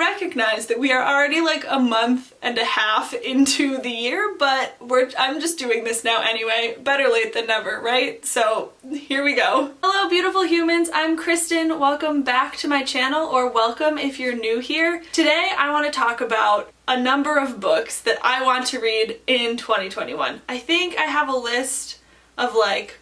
recognize that we are already like a month and a half into the year, but I'm just doing this now anyway. Better late than never, right? So here we go. Hello beautiful humans, I'm Kristen. Welcome back to my channel, or welcome if you're new here. Today I want to talk about a number of books that I want to read in 2021. I think I have a list of like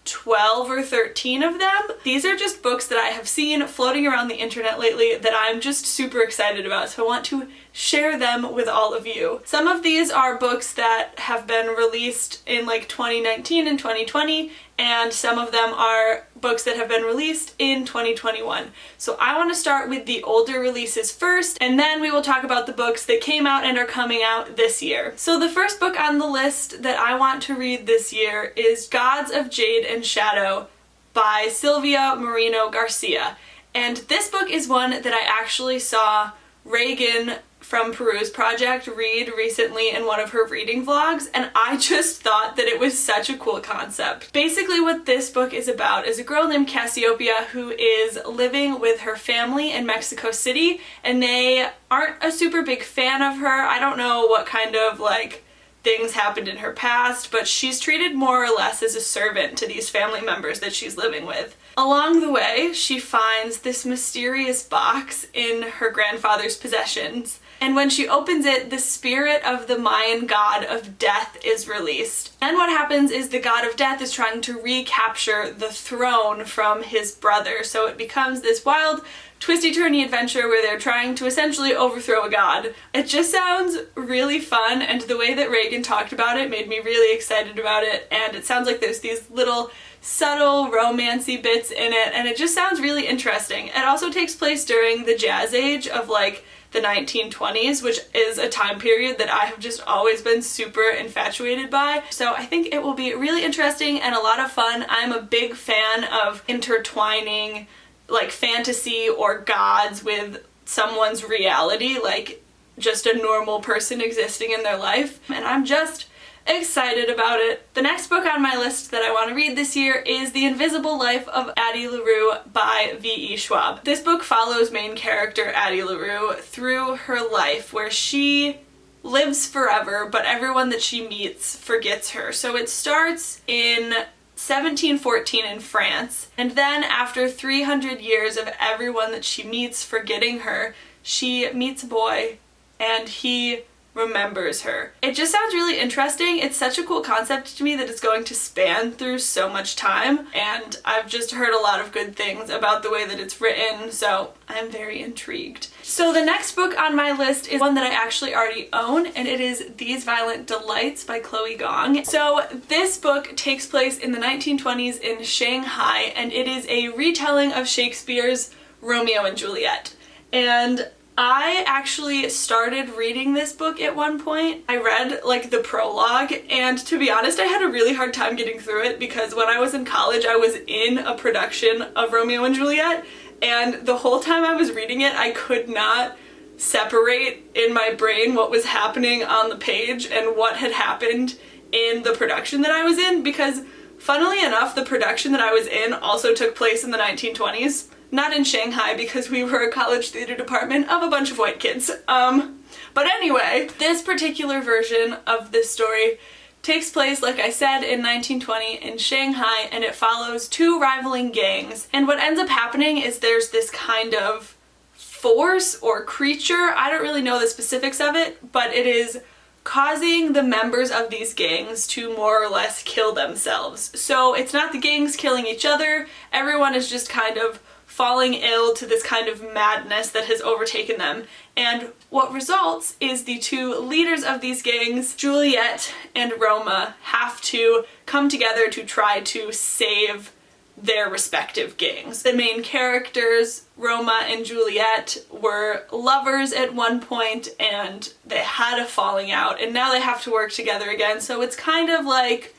12 or 13 of them. These are just books that I have seen floating around the internet lately that I'm just super excited about, so I want to share them with all of you. Some of these are books that have been released in like 2019 and 2020, and some of them are books that have been released in 2021. So I want to start with the older releases first, and then we will talk about the books that came out and are coming out this year. So the first book on the list that I want to read this year is Gods of Jade and Shadow by Silvia Moreno-Garcia. And this book is one that I actually saw Reagan from Peru's Project read recently in one of her reading vlogs, and I just thought that it was such a cool concept. Basically what this book is about is a girl named Cassiopeia who is living with her family in Mexico City, and they aren't a super big fan of her. I don't know what kind of like things happened in her past, but she's treated more or less as a servant to these family members that she's living with. Along the way, she finds this mysterious box in her grandfather's possessions, and when she opens it, the spirit of the Mayan god of death is released. And what happens is the god of death is trying to recapture the throne from his brother, so it becomes this wild, twisty-turny adventure where they're trying to essentially overthrow a god. It just sounds really fun, and the way that Reagan talked about it made me really excited about it, and it sounds like there's these little subtle romancy bits in it, and it just sounds really interesting. It also takes place during the Jazz Age of like the 1920s, which is a time period that I have just always been super infatuated by. So I think it will be really interesting and a lot of fun. I'm a big fan of intertwining like fantasy or gods with someone's reality, like just a normal person existing in their life, and I'm just excited about it. The next book on my list that I want to read this year is The Invisible Life of Addie LaRue by V.E. Schwab. This book follows main character Addie LaRue through her life, where she lives forever, but everyone that she meets forgets her. So it starts in 1714 in France, and then after 300 years of everyone that she meets forgetting her, she meets a boy and he remembers her. It just sounds really interesting. It's such a cool concept to me that it's going to span through so much time, and I've just heard a lot of good things about the way that it's written, so I'm very intrigued. So the next book on my list is one that I actually already own, and it is These Violent Delights by Chloe Gong. So this book takes place in the 1920s in Shanghai, and it is a retelling of Shakespeare's Romeo and Juliet. And I actually started reading this book at one point. I read like the prologue, and to be honest, I had a really hard time getting through it because when I was in college I was in a production of Romeo and Juliet, and the whole time I was reading it I could not separate in my brain what was happening on the page and what had happened in the production that I was in, because funnily enough the production that I was in also took place in the 1920s. Not in Shanghai, because we were a college theater department of a bunch of white kids. But anyway, this particular version of this story takes place, like I said, in 1920 in Shanghai, and it follows two rivaling gangs. And what ends up happening is there's this kind of force or creature, I don't really know the specifics of it, but it is causing the members of these gangs to more or less kill themselves. So it's not the gangs killing each other, everyone is just kind of falling ill to this kind of madness that has overtaken them. And what results is the two leaders of these gangs, Juliet and Roma, have to come together to try to save their respective gangs. The main characters, Roma and Juliet, were lovers at one point and they had a falling out, and now they have to work together again. So it's kind of like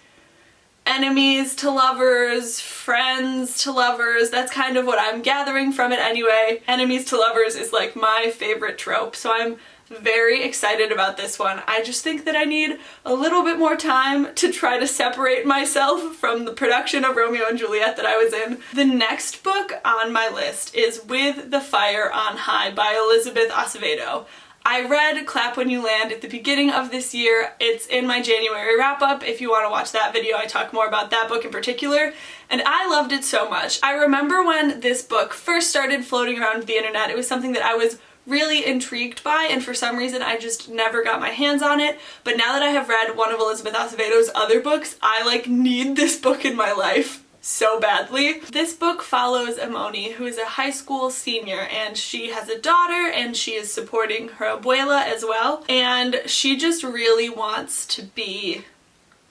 enemies to lovers, friends to lovers. That's kind of what I'm gathering from it anyway. Enemies to lovers is like my favorite trope, so I'm very excited about this one. I just think that I need a little bit more time to try to separate myself from the production of Romeo and Juliet that I was in. The next book on my list is With the Fire on High by Elizabeth Acevedo. I read Clap When You Land at the beginning of this year. It's in my January wrap-up. If you want to watch that video, I talk more about that book in particular, and I loved it so much. I remember when this book first started floating around the internet, it was something that I was really intrigued by, and for some reason I just never got my hands on it. But now that I have read one of Elizabeth Acevedo's other books, I like need this book in my life so badly. This book follows Amoni, who is a high school senior, and she has a daughter and she is supporting her abuela as well, and she just really wants to be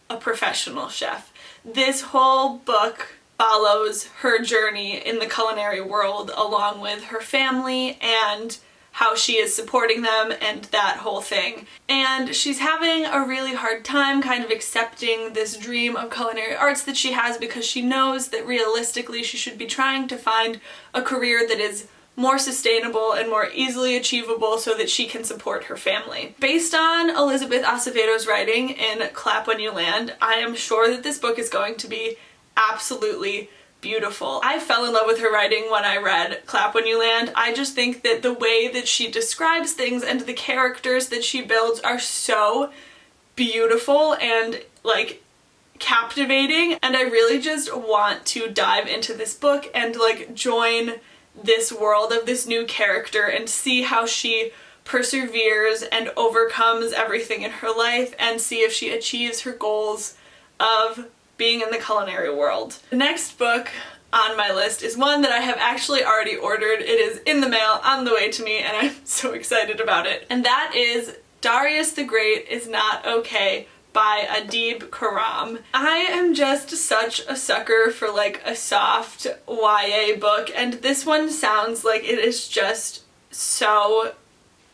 a professional chef. This whole book follows her journey in the culinary world along with her family and how she is supporting them and that whole thing. And she's having a really hard time kind of accepting this dream of culinary arts that she has, because she knows that realistically she should be trying to find a career that is more sustainable and more easily achievable so that she can support her family. Based on Elizabeth Acevedo's writing in Clap When You Land, I am sure that this book is going to be absolutely beautiful. I fell in love with her writing when I read Clap When You Land. I just think that the way that she describes things and the characters that she builds are so beautiful and like captivating, and I really just want to dive into this book and like join this world of this new character and see how she perseveres and overcomes everything in her life and see if she achieves her goals of being in the culinary world. The next book on my list is one that I have actually already ordered. It is in the mail on the way to me and I'm so excited about it. And that is Darius the Great Is Not Okay by Adib Khorram. I am just such a sucker for like a soft YA book, and this one sounds like it is just so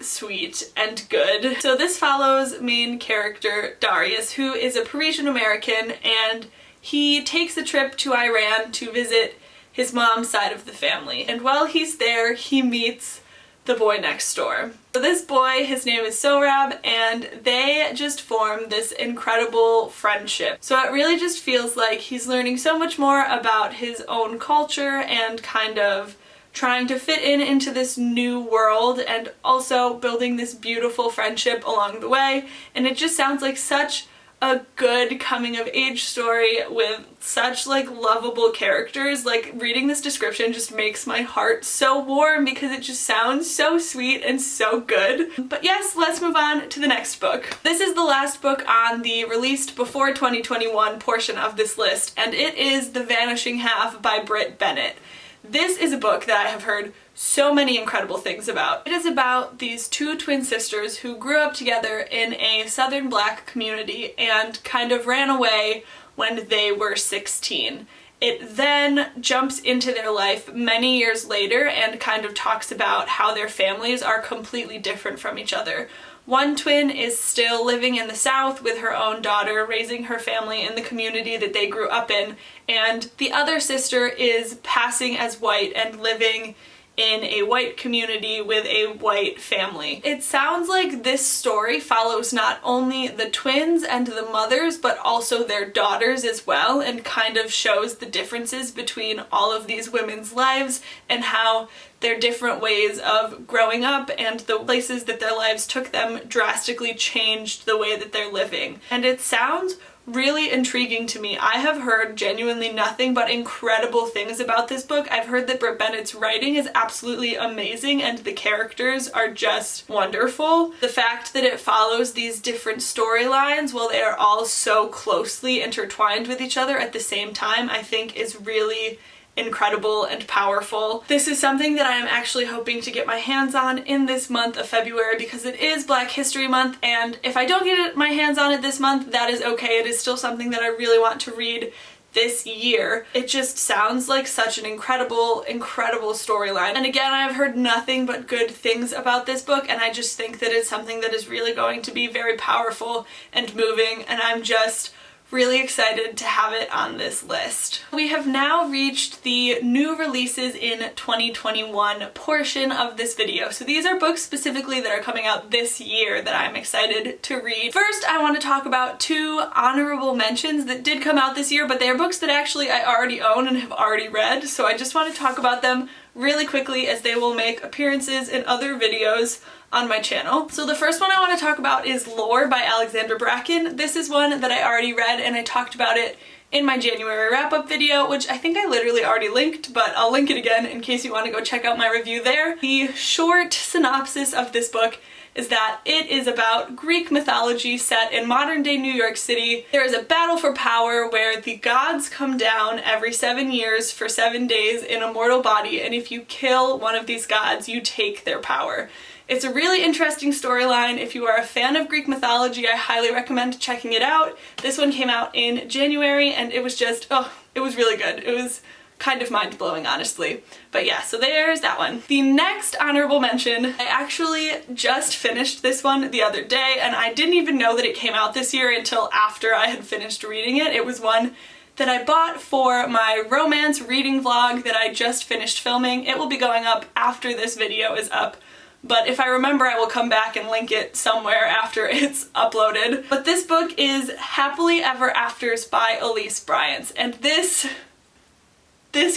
sweet and good. So this follows main character Darius, who is a Parisian American, and he takes a trip to Iran to visit his mom's side of the family. And while he's there, he meets the boy next door. So this boy, his name is Schwab, and they just form this incredible friendship. So it really just feels like he's learning so much more about his own culture and kind of trying to fit into this new world and also building this beautiful friendship along the way. And it just sounds like such a good coming of age story with such like lovable characters. Like reading this description just makes my heart so warm because it just sounds so sweet and so good. But yes, let's move on to the next book. This is the last book on the released before 2021 portion of this list, and it is The Vanishing Half by Britt Bennett. This is a book that I have heard so many incredible things about. It is about these two twin sisters who grew up together in a southern black community and kind of ran away when they were 16. It then jumps into their life many years later and kind of talks about how their families are completely different from each other. One twin is still living in the South with her own daughter, raising her family in the community that they grew up in, and the other sister is passing as white and living in a white community with a white family. It sounds like this story follows not only the twins and the mothers, but also their daughters as well, and kind of shows the differences between all of these women's lives and how their different ways of growing up and the places that their lives took them drastically changed the way that they're living. And it sounds really intriguing to me. I have heard genuinely nothing but incredible things about this book. I've heard that Britt Bennett's writing is absolutely amazing and the characters are just wonderful. The fact that it follows these different storylines while they are all so closely intertwined with each other at the same time, I think is really incredible and powerful. This is something that I am actually hoping to get my hands on in this month of February because it is Black History Month, and if I don't get my hands on it this month, that is okay. It is still something that I really want to read this year. It just sounds like such an incredible storyline. And again, I've heard nothing but good things about this book, and I just think that it's something that is really going to be very powerful and moving, and I'm just really excited to have it on this list. We have now reached the new releases in 2021 portion of this video. So these are books specifically that are coming out this year that I'm excited to read. First, I want to talk about 2 honorable mentions that did come out this year, but they are books that actually I already own and have already read, so I just want to talk about them really quickly as they will make appearances in other videos on my channel. So the first one I want to talk about is Lore by Alexandra Bracken. This is one that I already read and I talked about it in my January wrap-up video, which I think I literally already linked, but I'll link it again in case you want to go check out my review there. The short synopsis of this book is that it is about Greek mythology set in modern-day New York City. There is a battle for power where the gods come down every 7 years for 7 days in a mortal body, and if you kill one of these gods, you take their power. It's a really interesting storyline. If you are a fan of Greek mythology, I highly recommend checking it out. This one came out in January and it was just, oh, it was really good. It was kind of mind-blowing, honestly. But yeah, so there's that one. The next honorable mention, I actually just finished this one the other day and I didn't even know that it came out this year until after I had finished reading it. It was one that I bought for my romance reading vlog that I just finished filming. It will be going up after this video is up, but if I remember I will come back and link it somewhere after it's uploaded. But this book is Happily Ever Afters by Elise Bryant, and this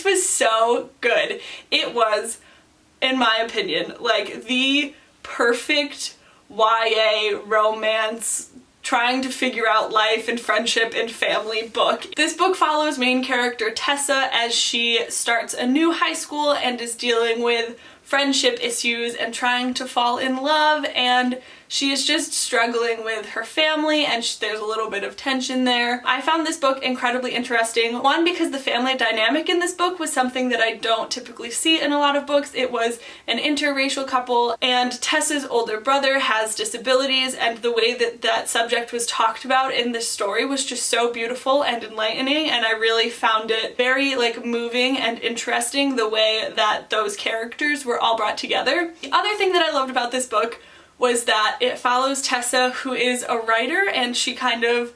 was so good. It was, in my opinion, like the perfect YA romance trying to figure out life and friendship and family book. This book follows main character Tessa as she starts a new high school and is dealing with friendship issues and trying to fall in love, and she is just struggling with her family and there's a little bit of tension there. I found this book incredibly interesting. One, because the family dynamic in this book was something that I don't typically see in a lot of books. It was an interracial couple and Tessa's older brother has disabilities, and the way that that subject was talked about in this story was just so beautiful and enlightening, and I really found it very like moving and interesting the way that those characters were all brought together. The other thing that I loved about this book was that it follows Tessa, who is a writer, and she kind of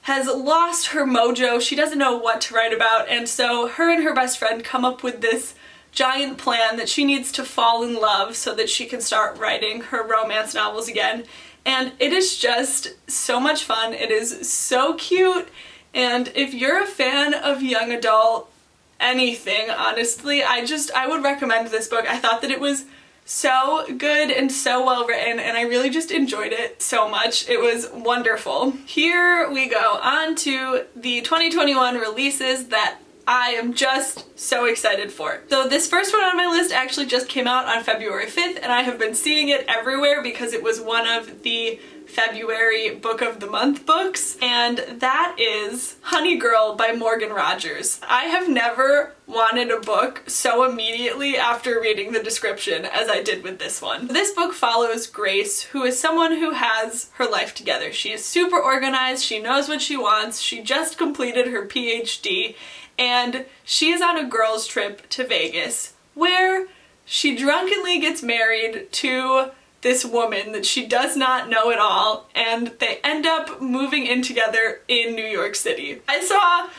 has lost her mojo. She doesn't know what to write about, and so her and her best friend come up with this giant plan that she needs to fall in love so that she can start writing her romance novels again. And it is just so much fun. It is so cute, and if you're a fan of young adult anything, honestly, I would recommend this book. I thought that it was so good and so well written, and I really just enjoyed it so much. It was wonderful. Here we go on to the 2021 releases that I am just so excited for. So this first one on my list actually just came out on February 5th, and I have been seeing it everywhere because it was one of the February Book of the Month books, and that is Honey Girl by Morgan Rogers. I have never wanted a book so immediately after reading the description as I did with this one. This book follows Grace, who is someone who has her life together. She is super organized, she knows what she wants, she just completed her PhD, and she is on a girls' trip to Vegas where she drunkenly gets married to this woman that she does not know at all, and they end up moving in together in New York City. I saw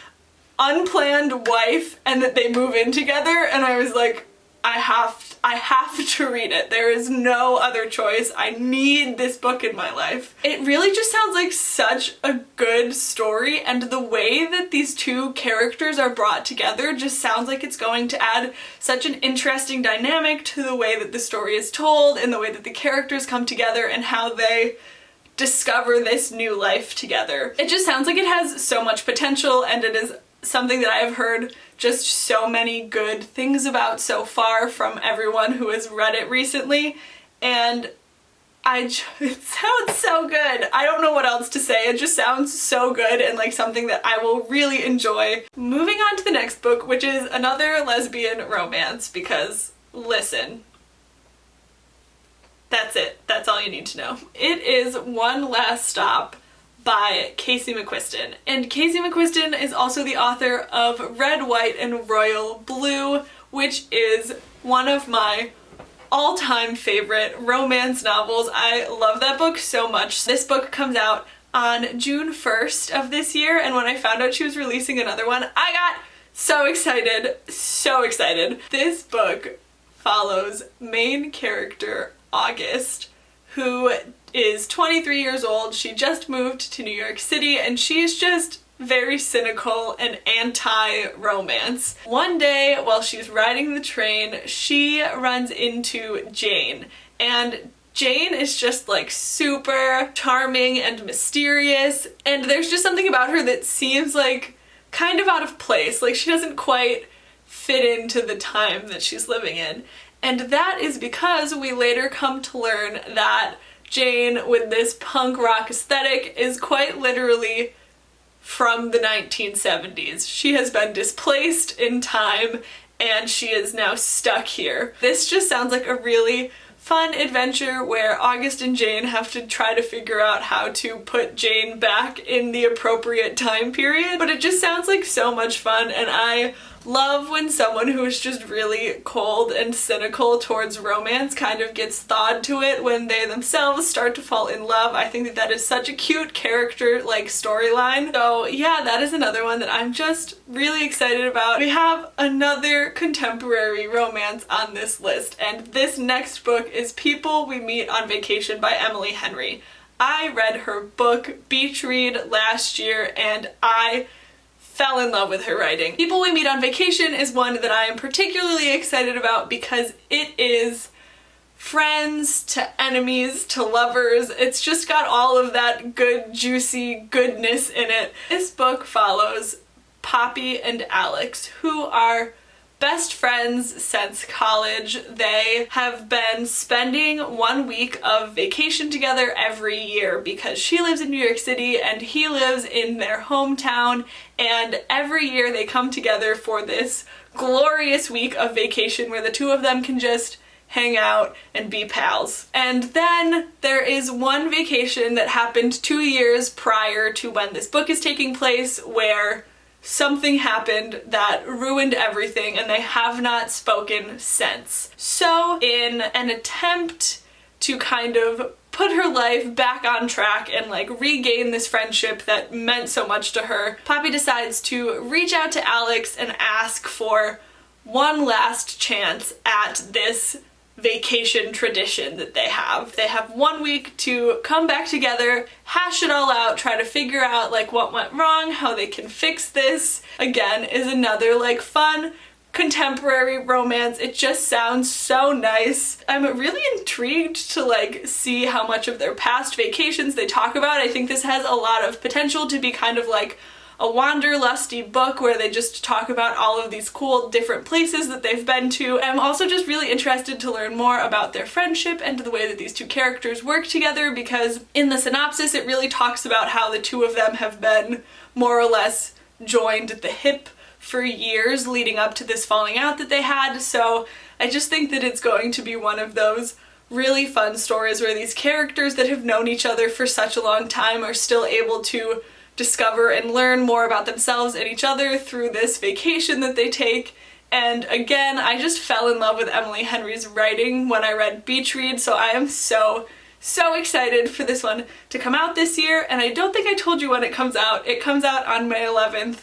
unplanned wife and that they move in together, and I was like, I have to read it. There is no other choice. I need this book in my life. It really just sounds like such a good story, and the way that these two characters are brought together just sounds like it's going to add such an interesting dynamic to the way that the story is told and the way that the characters come together and how they discover this new life together. It just sounds like it has so much potential, and it is something that I have heard just so many good things about so far from everyone who has read it recently, and it sounds so good. I don't know what else to say. It just sounds so good and like something that I will really enjoy. Moving on to the next book, which is another lesbian romance, because listen, that's it. That's all you need to know. It is One Last Stop by Casey McQuiston. And Casey McQuiston is also the author of Red, White, and Royal Blue, which is one of my all-time favorite romance novels. I love that book so much. This book comes out on June 1st of this year, and when I found out she was releasing another one, I got so excited, so excited. This book follows main character August, who is 23 years old. She just moved to New York City and she's just very cynical and anti-romance. One day while she's riding the train, she runs into Jane, and Jane is just like super charming and mysterious, and there's just something about her that seems like kind of out of place, like she doesn't quite fit into the time that she's living in. And that is because we later come to learn that Jane, with this punk rock aesthetic, is quite literally from the 1970s. She has been displaced in time and she is now stuck here. This just sounds like a really fun adventure where August and Jane have to try to figure out how to put Jane back in the appropriate time period. But it just sounds like so much fun, and I love when someone who is just really cold and cynical towards romance kind of gets thawed to it when they themselves start to fall in love. I think that that is such a cute character like storyline. So yeah, that is another one that I'm just really excited about. We have another contemporary romance on this list, and this next book is People We Meet on Vacation by Emily Henry. I read her book Beach Read last year and I fell in love with her writing. People We Meet on Vacation is one that I am particularly excited about because it is friends to enemies to lovers. It's just got all of that good, juicy goodness in it. This book follows Poppy and Alex, who are best friends since college. They have been spending 1 week of vacation together every year because she lives in New York City and he lives in their hometown, and every year they come together for this glorious week of vacation where the two of them can just hang out and be pals. And then there is one vacation that happened 2 years prior to when this book is taking place where something happened that ruined everything and they have not spoken since. So in an attempt to kind of put her life back on track and like regain this friendship that meant so much to her, Poppy decides to reach out to Alex and ask for one last chance at this vacation tradition that they have. They have 1 week to come back together, hash it all out, try to figure out like what went wrong, how they can fix this. Again, is another like fun contemporary romance. It just sounds so nice. I'm really intrigued to like see how much of their past vacations they talk about. I think this has a lot of potential to be kind of like a wanderlusty book where they just talk about all of these cool different places that they've been to. I'm also just really interested to learn more about their friendship and the way that these two characters work together, because in the synopsis it really talks about how the two of them have been more or less joined at the hip for years leading up to this falling out that they had. So I just think that it's going to be one of those really fun stories where these characters that have known each other for such a long time are still able to discover and learn more about themselves and each other through this vacation that they take. And again, I just fell in love with Emily Henry's writing when I read Beach Read, so I am so excited for this one to come out this year. And I don't think I told you when it comes out. It comes out on May 11th.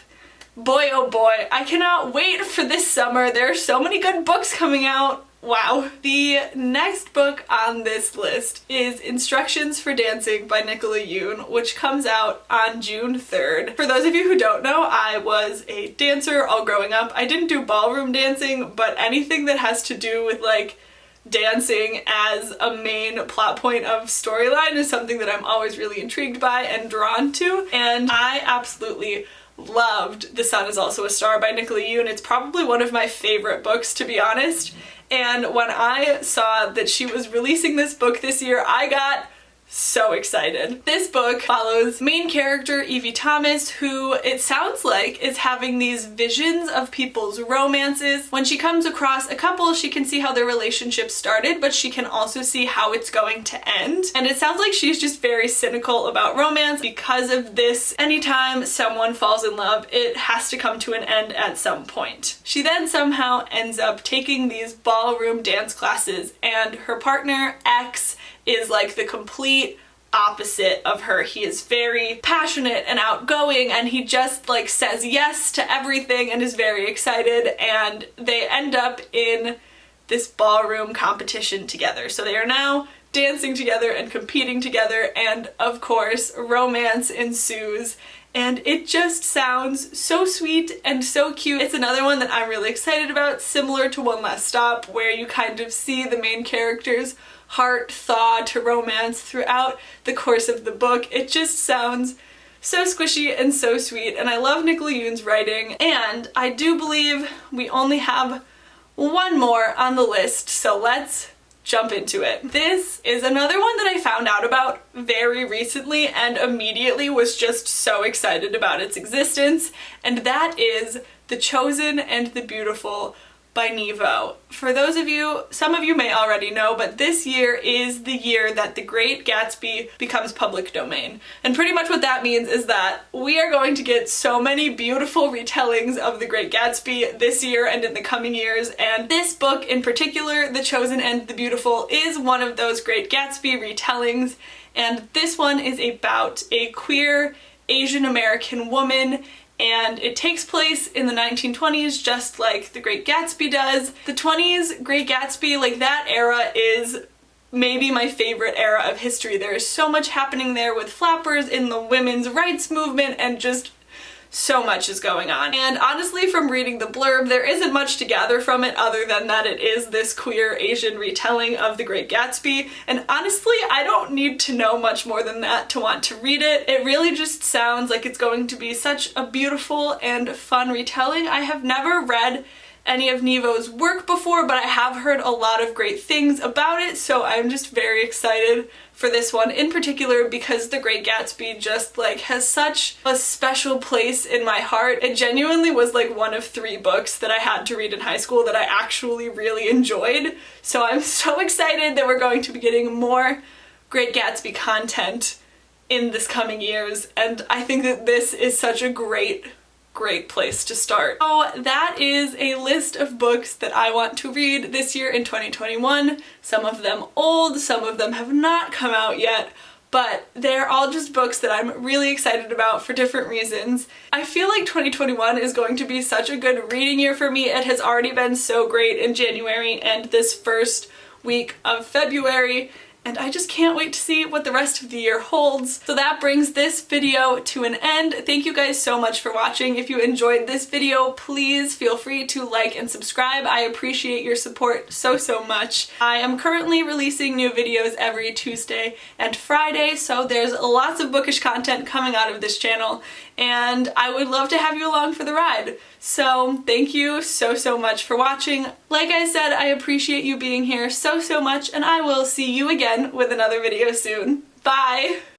Boy oh boy, I cannot wait for this summer. There are so many good books coming out. Wow. The next book on this list is Instructions for Dancing by Nicola Yoon, which comes out on June 3rd. For those of you who don't know, I was a dancer all growing up. I didn't do ballroom dancing, but anything that has to do with like dancing as a main plot point of storyline is something that I'm always really intrigued by and drawn to. And I absolutely loved The Sun Is Also a Star by Nicola Yoon. It's probably one of my favorite books, to be honest. And when I saw that she was releasing this book this year, I got so excited. This book follows main character Evie Thomas, who it sounds like is having these visions of people's romances. When she comes across a couple, she can see how their relationship started, but she can also see how it's going to end. And it sounds like she's just very cynical about romance. Because of this, anytime someone falls in love, it has to come to an end at some point. She then somehow ends up taking these ballroom dance classes, and her partner, X, is like the complete opposite of her. He is very passionate and outgoing, and he just like says yes to everything and is very excited, and they end up in this ballroom competition together. So they are now dancing together and competing together, and of course romance ensues, and it just sounds so sweet and so cute. It's another one that I'm really excited about, similar to One Last Stop, where you kind of see the main character's heart thaw to romance throughout the course of the book. It just sounds so squishy and so sweet, and I love Nicola Yoon's writing, and I do believe we only have one more on the list, so let's jump into it. This is another one that I found out about very recently and immediately was just so excited about its existence, and that is The Chosen and the Beautiful by Nghi. For those of you, some of you may already know, but this year is the year that The Great Gatsby becomes public domain. And pretty much what that means is that we are going to get so many beautiful retellings of The Great Gatsby this year and in the coming years, and this book in particular, The Chosen and the Beautiful, is one of those Great Gatsby retellings, and this one is about a queer Asian American woman, and it takes place in the 1920s, just like The Great Gatsby does. The 20s, Great Gatsby, like that era is maybe my favorite era of history. There is so much happening there with flappers in the women's rights movement, and just so much is going on. And honestly, from reading the blurb, there isn't much to gather from it other than that it is this queer Asian retelling of The Great Gatsby, and honestly, I don't need to know much more than that to want to read it. It really just sounds like it's going to be such a beautiful and fun retelling. I have never read any of Nghi's work before, but I have heard a lot of great things about it, so I'm just very excited for this one in particular because The Great Gatsby just like has such a special place in my heart. It genuinely was like one of 3 books that I had to read in high school that I actually really enjoyed, so I'm so excited that we're going to be getting more Great Gatsby content in this coming years, and I think that this is such a great place to start. So that is a list of books that I want to read this year in 2021. Some of them old, some of them have not come out yet, but they're all just books that I'm really excited about for different reasons. I feel like 2021 is going to be such a good reading year for me. It has already been so great in January and this first week of February, and I just can't wait to see what the rest of the year holds. So that brings this video to an end. Thank you guys so much for watching. If you enjoyed this video, please feel free to like and subscribe. I appreciate your support so much. I am currently releasing new videos every Tuesday and Friday, so there's lots of bookish content coming out of this channel, and I would love to have you along for the ride. So thank you so much for watching. Like I said, I appreciate you being here so much, and I will see you again with another video soon. Bye!